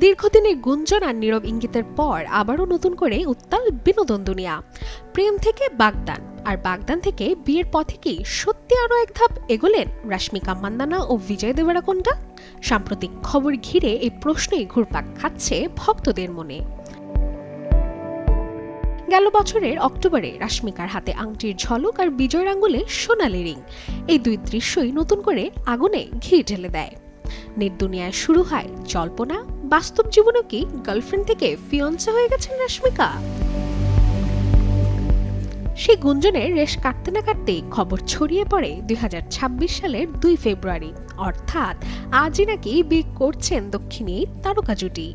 দীর্ঘদিনের গুঞ্জন আর নীরব ইঙ্গিতের পর আবারও নতুন করে উত্তাল বিনোদন দুনিয়া। প্রেম থেকে বাগদান, আর বাগদান থেকে বিয়ের পথে কি সত্যি আরও এক ধাপ এগোলেন রাশমিকা মান্দানা ও বিজয় দেবরাকোন্ডা? সাম্প্রতিক খবর ঘিরে এই প্রশ্নই ঘুরপাক খাচ্ছে ভক্তদের মনে। গেল বছরের অক্টোবরে রাশমিকার হাতে আংটির ঝলক আর বিজয়ের আঙ্গুলে সোনালি রিং, এই দুই দৃশ্যই নতুন করে আগুনে ঘি ঢেলে দেয়। নেট দুনিয়ায় শুরু হয় জল্পনা, বাস্তব জীবনেও কি গার্লফ্রেন্ড থেকে ফিয়ন্সে হয়ে গেছেন রাশমিকা? সেই গুঞ্জনের রেশ কাটতে না কাটতেই খবর ছড়িয়ে পড়ে ২০২৬ সালের ২ ফেব্রুয়ারি, অর্থাৎ আজই নাকি বিয়ে করছেন দক্ষিণী তারকা জুটি।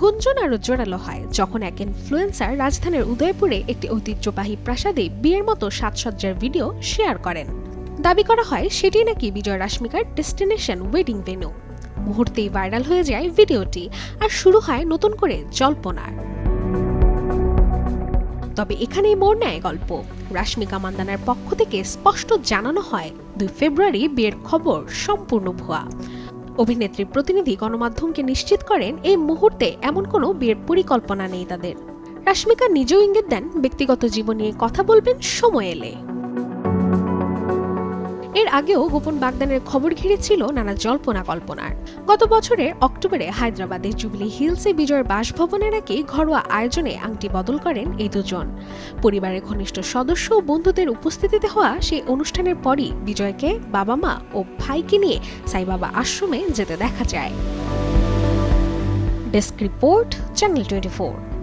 গুঞ্জন আরো জোরালো হয় যখন এক ইনফ্লুয়েন্সার রাজধানীর উদয়পুরে একটি ঐতিহ্যবাহী প্রাসাদে বিয়ের মতো সাজসজ্জার ভিডিও শেয়ার করেন। দাবি করা হয় সেটি নাকি বিজয় রাশমিকার ডেস্টিনেশন ওয়েডিং ভেন্যু। মুহূর্তেই ভাইরাল হয়ে যায় ভিডিওটি, আর শুরু হয় নতুন করে জল্পনার। তবে এখানেই মোড় নেয় গল্প। রাশমিকা মান্দানার পক্ষ থেকে স্পষ্ট জানানো হয় ২ ফেব্রুয়ারি বিয়ের খবর সম্পূর্ণ ভুয়া। অভিনেত্রীর প্রতিনিধি গণমাধ্যমকে নিশ্চিত করেন এই মুহূর্তে এমন কোনো বিয়ের পরিকল্পনা নেই তাদের। রাশমিকা নিজেও ইঙ্গিত দেন ব্যক্তিগত জীবন নিয়ে কথা বলবেন সময় এলে। এর আগেও গোপন বাগদানের খবর ঘিরেছিল নানা জল্পনা কল্পনার। গত বছরের অক্টোবরে হায়দ্রাবাদের জুবিলি হিলসে বিজয়ের বাসভবনে নাকি ঘরোয়া আয়োজনে আংটি বদল করেন এই দুজন। পরিবারের ঘনিষ্ঠ সদস্য ও বন্ধুদের উপস্থিতিতে হওয়া সেই অনুষ্ঠানের পরই বিজয়কে বাবা মা ও ভাইকে নিয়ে সাইবাবা আশ্রমে যেতে দেখা যায়। Desk report, channel 24।